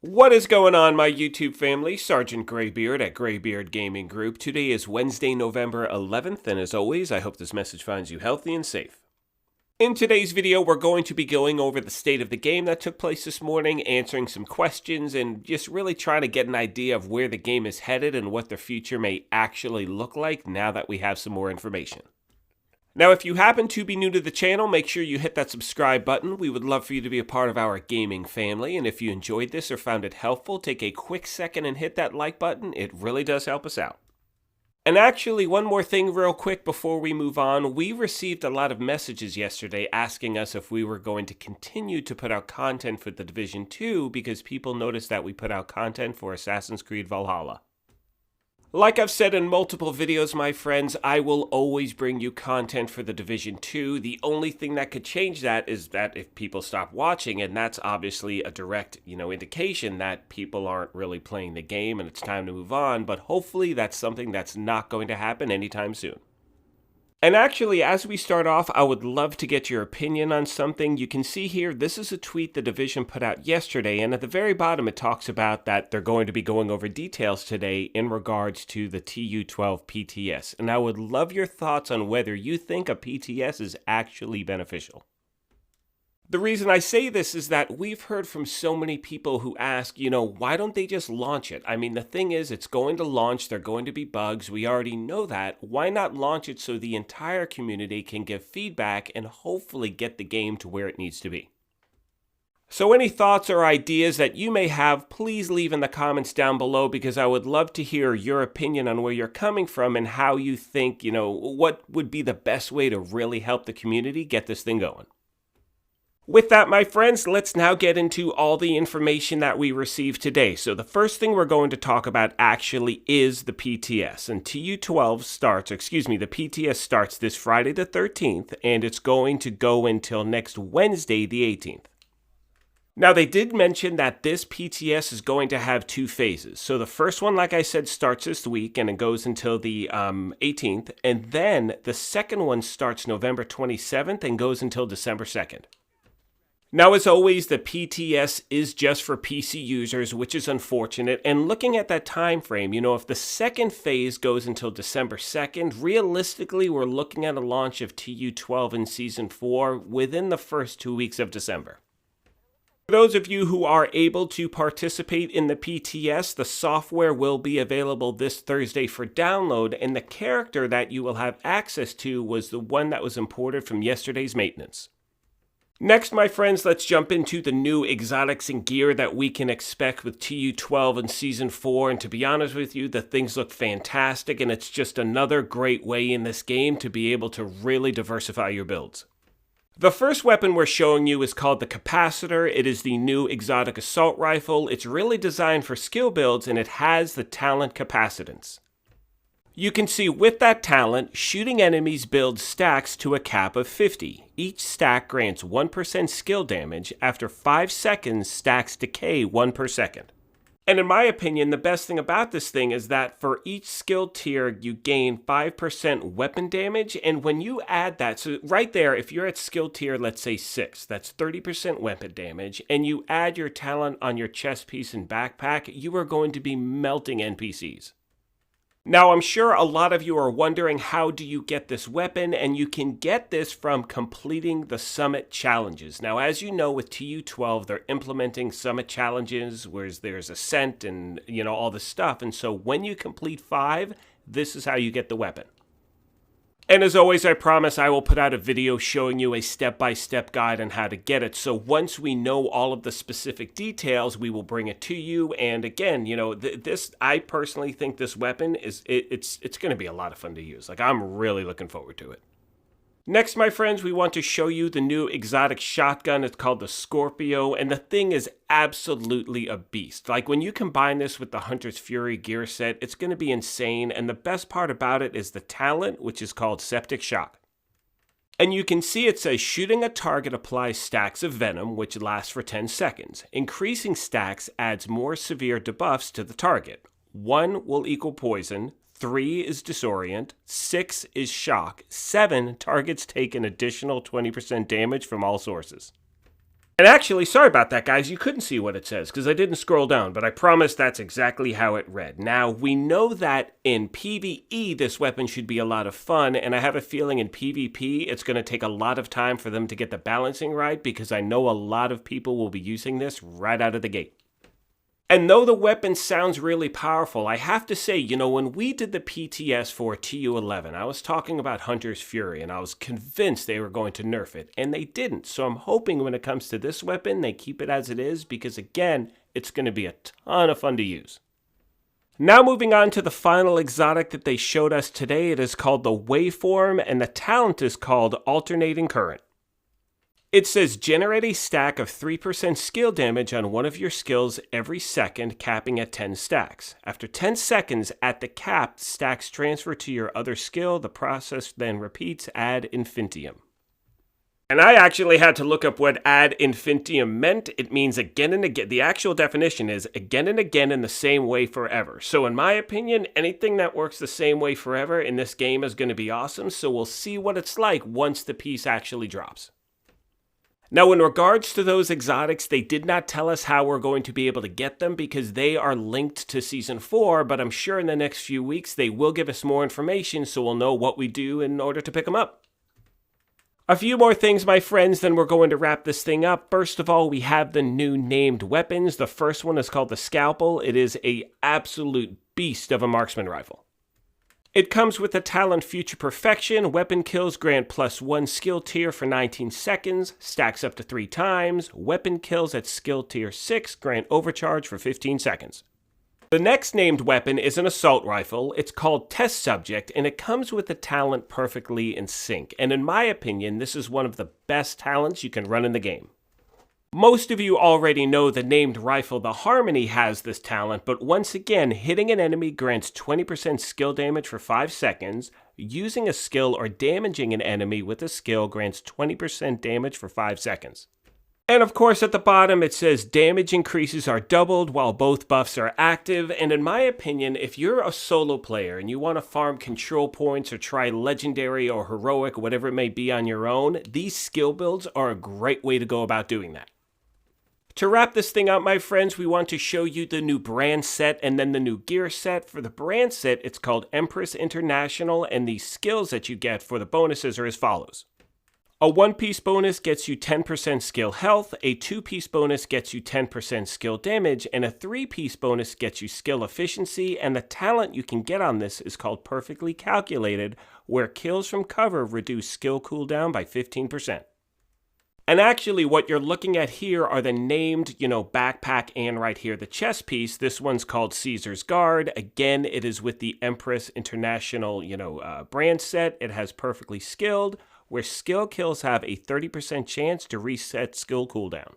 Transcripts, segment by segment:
What is going on, my YouTube family? Sergeant Graybeard at Graybeard Gaming Group. Today is Wednesday, November 11th, and as always, I hope this message finds you healthy and safe. In today's video, we're going to be going over the state of the game that took place this morning, answering some questions, and just really trying to get an idea of where the game is headed and what the future may actually look like now that we have some more information. Now, if you happen to be new to the channel, make sure you hit that subscribe button. We would love for you to be a part of our gaming family. And if you enjoyed this or found it helpful, take a quick second and hit that like button. It really does help us out. And actually, one more thing real quick before we move on. We received a lot of messages yesterday asking us if we were going to continue to put out content for The Division 2 because people noticed that we put out content for Assassin's Creed Valhalla. Like I've said in multiple videos, my friends, I will always bring you content for The Division 2. The only thing that could change that is that if people stop watching, and that's obviously a direct, indication that people aren't really playing the game and it's time to move on, but hopefully that's something that's not going to happen anytime soon. And actually, as we start off, I would love to get your opinion on something. You can see here, this is a tweet the Division put out yesterday, and at the very bottom it talks about that they're going to be going over details today in regards to the TU-12 PTS. And I would love your thoughts on whether you think a PTS is actually beneficial. The reason I say this is that we've heard from so many people who ask, why don't they just launch it? I mean, the thing is, it's going to launch, there are going to be bugs, we already know that. Why not launch it so the entire community can give feedback and hopefully get the game to where it needs to be? So any thoughts or ideas that you may have, please leave in the comments down below because I would love to hear your opinion on where you're coming from and how you think, what would be the best way to really help the community get this thing going. With that, my friends, let's now get into all the information that we received today. So the first thing we're going to talk about actually is the PTS. And the PTS starts this Friday the 13th, and it's going to go until next Wednesday the 18th. Now, they did mention that this PTS is going to have two phases. So the first one, like I said, starts this week, and it goes until the 18th. And then the second one starts November 27th and goes until December 2nd. Now, as always, the PTS is just for PC users, which is unfortunate. And looking at that time frame, if the second phase goes until December 2nd, realistically, we're looking at a launch of TU-12 in Season 4 within the first 2 weeks of December. For those of you who are able to participate in the PTS, the software will be available this Thursday for download, and the character that you will have access to was the one that was imported from yesterday's maintenance. Next, my friends, let's jump into the new exotics and gear that we can expect with TU-12 in Season 4, and to be honest with you, the things look fantastic, and it's just another great way in this game to be able to really diversify your builds. The first weapon we're showing you is called the Capacitor. It is the new exotic assault rifle. It's really designed for skill builds, and it has the talent capacitance. You can see with that talent, shooting enemies builds stacks to a cap of 50. Each stack grants 1% skill damage. After 5 seconds, stacks decay 1 per second. And in my opinion, the best thing about this thing is that for each skill tier, you gain 5% weapon damage. And when you add that, so right there, if you're at skill tier, let's say 6, that's 30% weapon damage, and you add your talent on your chest piece and backpack, you are going to be melting NPCs. Now, I'm sure a lot of you are wondering, how do you get this weapon? And you can get this from completing the summit challenges. Now, as you know, with TU-12, they're implementing summit challenges, whereas there's ascent and, all this stuff. And so when you complete 5, this is how you get the weapon. And as always, I promise I will put out a video showing you a step-by-step guide on how to get it. So once we know all of the specific details, we will bring it to you. And again, I personally think this weapon it's going to be a lot of fun to use. Like, I'm really looking forward to it. Next, my friends, we want to show you the new exotic shotgun. It's called the Scorpio, and the thing is absolutely a beast. Like, when you combine this with the Hunter's Fury gear set, it's going to be insane, and the best part about it is the talent, which is called Septic Shock. And you can see it says shooting a target applies stacks of venom, which lasts for 10 seconds. Increasing stacks adds more severe debuffs to the target. 1 will equal poison, 3 is disorient, 6 is shock, 7 targets take an additional 20% damage from all sources. And actually, sorry about that, guys. You couldn't see what it says because I didn't scroll down, but I promise that's exactly how it read. Now, we know that in PvE, this weapon should be a lot of fun, and I have a feeling in PvP, it's going to take a lot of time for them to get the balancing right because I know a lot of people will be using this right out of the gate. And though the weapon sounds really powerful, I have to say, when we did the PTS for TU11, I was talking about Hunter's Fury, and I was convinced they were going to nerf it, and they didn't. So I'm hoping when it comes to this weapon, they keep it as it is, because again, it's going to be a ton of fun to use. Now moving on to the final exotic that they showed us today, it is called the Waveform, and the talent is called Alternating Current. It says generate a stack of 3% skill damage on one of your skills every second, capping at 10 stacks. After 10 seconds at the cap, stacks transfer to your other skill. The process then repeats ad infinitum. And I actually had to look up what ad infinitum meant. It means again and again. The actual definition is again and again in the same way forever. So in my opinion, anything that works the same way forever in this game is going to be awesome. So we'll see what it's like once the piece actually drops. Now, in regards to those exotics, they did not tell us how we're going to be able to get them because they are linked to Season 4, but I'm sure in the next few weeks they will give us more information so we'll know what we do in order to pick them up. A few more things, my friends, then we're going to wrap this thing up. First of all, we have the new named weapons. The first one is called the Scalpel. It is an absolute beast of a marksman rifle. It comes with the talent Future Perfection. Weapon kills grant +1 skill tier for 19 seconds, stacks up to 3 times. Weapon kills at skill tier 6 grant overcharge for 15 seconds. The next named weapon is an assault rifle. It's called Test Subject, and it comes with the talent Perfectly in Sync. And in my opinion, this is one of the best talents you can run in the game. Most of you already know the named rifle, the Harmony, has this talent, but once again, hitting an enemy grants 20% skill damage for 5 seconds. Using a skill or damaging an enemy with a skill grants 20% damage for 5 seconds. And of course, at the bottom, it says damage increases are doubled while both buffs are active. And in my opinion, if you're a solo player and you want to farm control points or try legendary or heroic, whatever it may be on your own, these skill builds are a great way to go about doing that. To wrap this thing up, my friends, we want to show you the new brand set and then the new gear set. For the brand set, it's called Empress International, and the skills that you get for the bonuses are as follows. A 1-piece bonus gets you 10% skill health, a 2-piece bonus gets you 10% skill damage, and a 3-piece bonus gets you skill efficiency, and the talent you can get on this is called Perfectly Calculated, where kills from cover reduce skill cooldown by 15%. And actually, what you're looking at here are the named, backpack and right here, the chest piece. This one's called Caesar's Guard. Again, it is with the Empress International, brand set. It has Perfectly Skilled, where skill kills have a 30% chance to reset skill cooldown.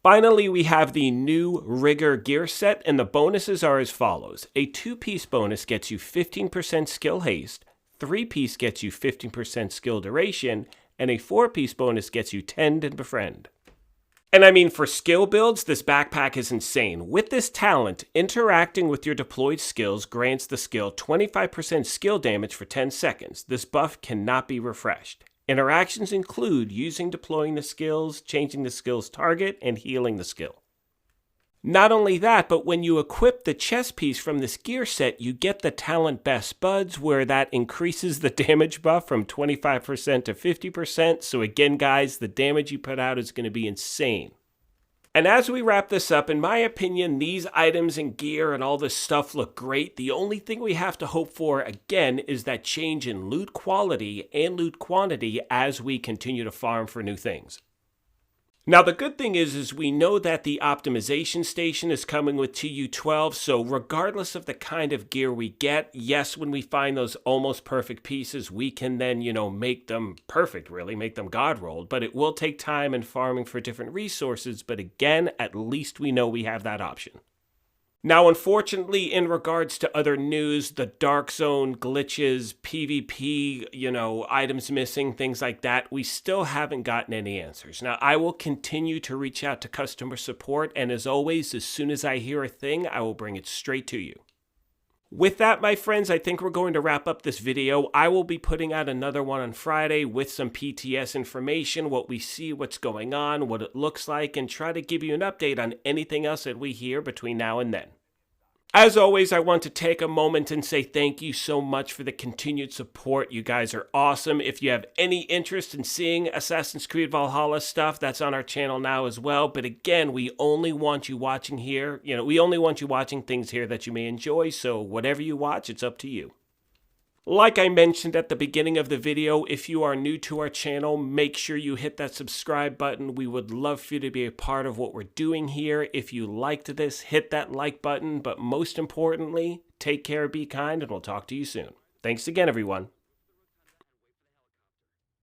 Finally, we have the new Rigger gear set, and the bonuses are as follows. A 2-piece bonus gets you 15% skill haste, 3-piece gets you 15% skill duration, and a 4-piece bonus gets you Tend and Befriend. And I mean, for skill builds, this backpack is insane. With this talent, interacting with your deployed skills grants the skill 25% skill damage for 10 seconds. This buff cannot be refreshed. Interactions include deploying the skills, changing the skill's target, and healing the skill. Not only that, but when you equip the chest piece from this gear set, you get the talent Best Buds, where that increases the damage buff from 25% to 50%. So again, guys, the damage you put out is going to be insane. And as we wrap this up, in my opinion, these items and gear and all this stuff look great. The only thing we have to hope for, again, is that change in loot quality and loot quantity as we continue to farm for new things. Now, the good thing is we know that the optimization station is coming with TU12, so regardless of the kind of gear we get, yes, when we find those almost perfect pieces, we can then, make them perfect, really, make them God-rolled, but it will take time and farming for different resources, but again, at least we know we have that option. Now, unfortunately, in regards to other news, the Dark Zone glitches, PvP, items missing, things like that, we still haven't gotten any answers. Now, I will continue to reach out to customer support, and as always, as soon as I hear a thing, I will bring it straight to you. With that, my friends, I think we're going to wrap up this video. I will be putting out another one on Friday with some PTS information, what we see, what's going on, what it looks like, and try to give you an update on anything else that we hear between now and then. As always, I want to take a moment and say thank you so much for the continued support. You guys are awesome. If you have any interest in seeing Assassin's Creed Valhalla stuff, that's on our channel now as well. But again, we only want you watching here. We only want you watching things here that you may enjoy. So whatever you watch, it's up to you. Like I mentioned at the beginning of the video, if you are new to our channel, make sure you hit that subscribe button. We would love for you to be a part of what we're doing here. If you liked this, hit that like button. But most importantly, take care, be kind, and we'll talk to you soon. Thanks again, everyone.